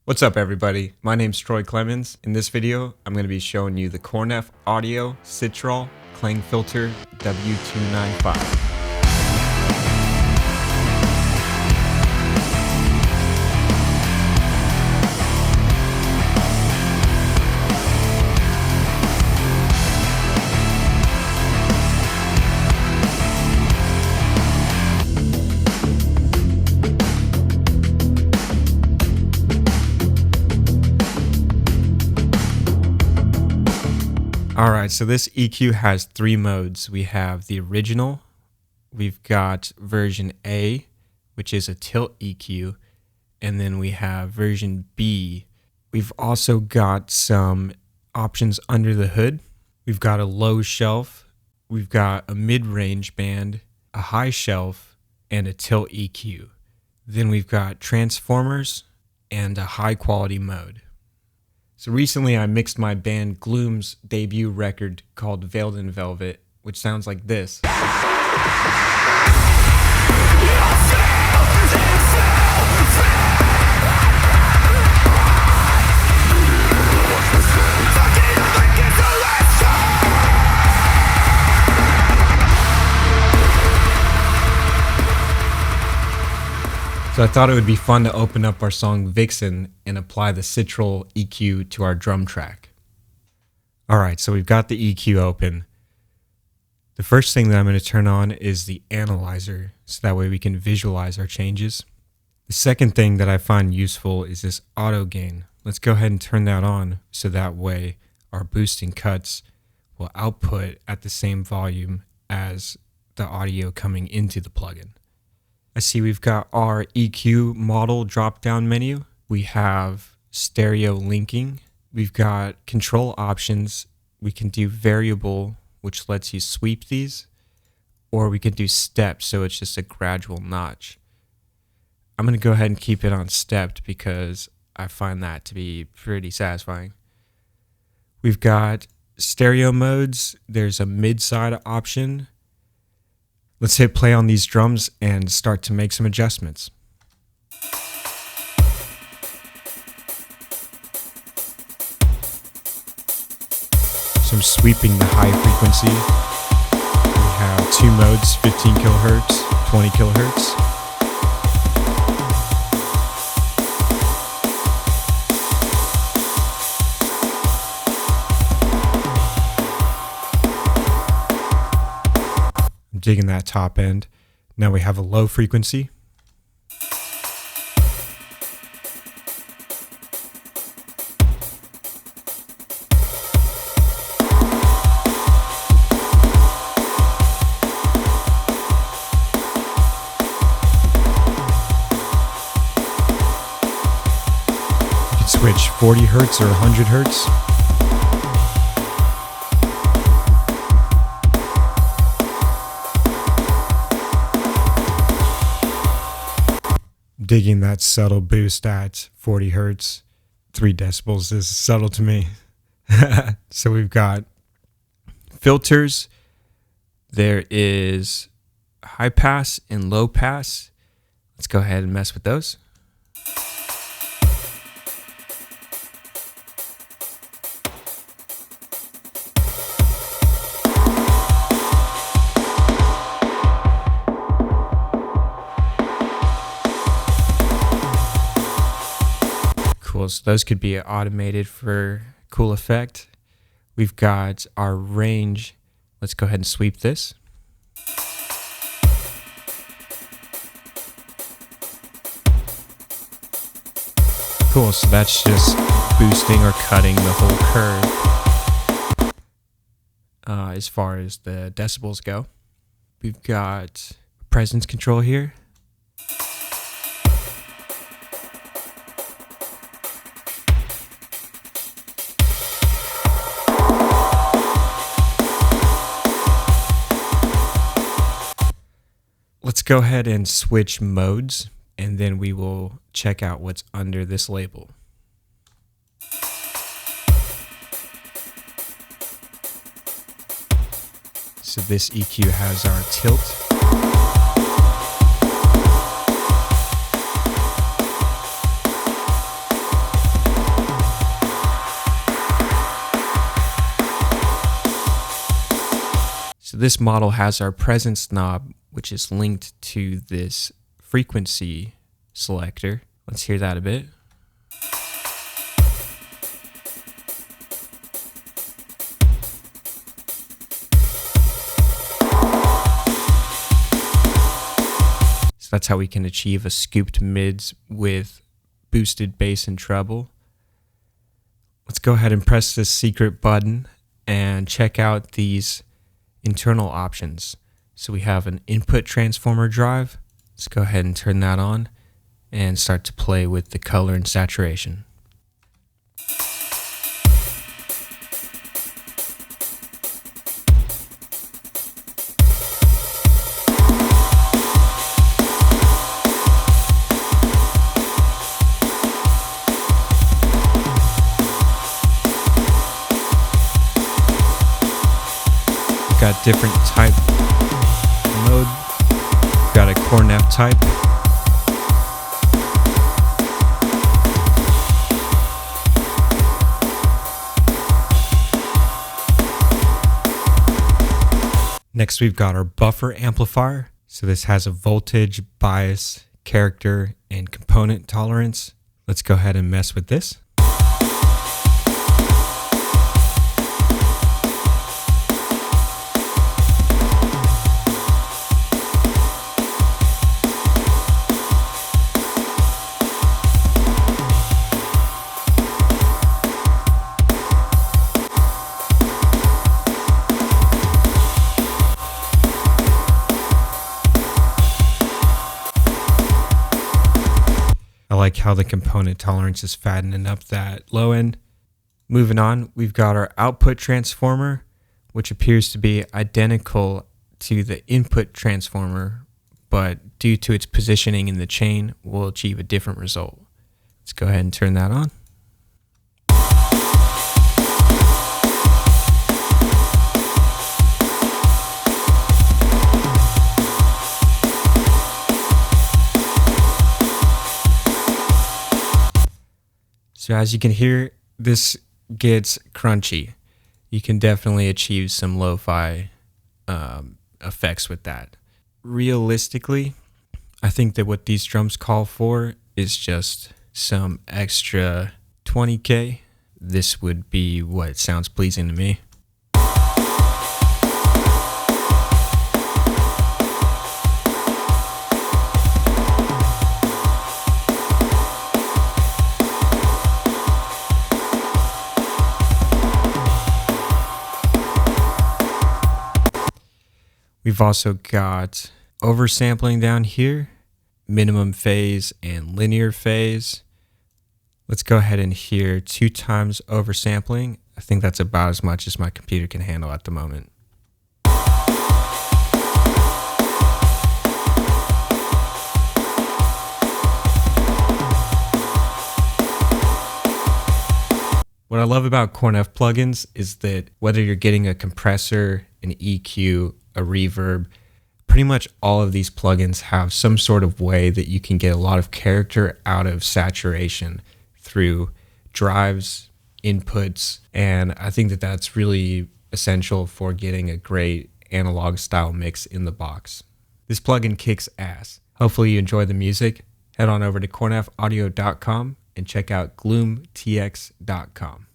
What's up everybody, my name's Troy Clemens. In this video, I'm going to be showing you the Korneff Audio SITRAL Klangfilter W295. Alright, so this EQ has three modes. We have the original, we've got version A, which is a tilt EQ, and then we have version B. We've also got some options under the hood. We've got a low shelf, we've got a mid-range band, a high shelf, and a tilt EQ. Then we've got transformers and a high quality mode. So recently I mixed my band Gloom's debut record called Veiled in Velvet, which sounds like this. So I thought it would be fun to open up our song Vixen and apply the SITRAL EQ to our drum track. Alright, so we've got the EQ open. The first thing that I'm going to turn on is the analyzer, so that way we can visualize our changes. The second thing that I find useful is this auto gain. Let's go ahead and turn that on, so that way our boosting cuts will output at the same volume as the audio coming into the plugin. I see we've got our EQ model drop-down menu. We have stereo linking. We've got control options. We can do variable, which lets you sweep these, or we can do steps, so it's just a gradual notch. I'm going to go ahead and keep it on stepped because I find that to be pretty satisfying. We've got stereo modes. There's a mid-side option. Let's hit play on these drums and start to make some adjustments. So I'm sweeping the high frequency. We have two modes, 15 kilohertz, 20 kilohertz. Digging that top end. Now we have a low frequency. You can switch 40 hertz or 100 hertz. Digging that subtle boost at 40 hertz. 3 decibels is subtle to me. So we've got filters. There is high pass and low pass. Let's go ahead and mess with those. Cool, so those could be automated for cool effect. We've got our range. Let's go ahead and sweep this. Cool, so that's just boosting or cutting the whole curve as far as the decibels go. We've got presence control here. Let's go ahead and switch modes, and then we will check out what's under this label. So this EQ has our tilt. So this model has our presence knob, which is linked to this frequency selector. Let's hear that a bit. So that's how we can achieve a scooped mids with boosted bass and treble. Let's go ahead and press this secret button and check out these internal options. So we have an input transformer drive. Let's go ahead and turn that on and start to play with the color and saturation. Got different type mode. Got a Korneff type. Next we've got our buffer amplifier. So this has a voltage, bias, character, and component tolerance. Let's go ahead and mess with this. I like how the component tolerance is fattening up that low end. Moving on, we've got our output transformer, which appears to be identical to the input transformer, but due to its positioning in the chain, we'll achieve a different result. Let's go ahead and turn that on. So as you can hear, this gets crunchy. You can definitely achieve some lo-fi effects with that. Realistically, I think that what these drums call for is just some extra 20K. This would be what sounds pleasing to me. We've also got oversampling down here, minimum phase and linear phase. Let's go ahead and hear 2 times oversampling. I think that's about as much as my computer can handle at the moment. What I love about Korneff plugins is that whether you're getting a compressor, an EQ, a reverb, pretty much all of these plugins have some sort of way that you can get a lot of character out of saturation through drives, inputs, and I think that that's really essential for getting a great analog style mix in the box. This plugin kicks ass. Hopefully you enjoy the music. Head on over to korneffaudio.com and check out gloomtx.com.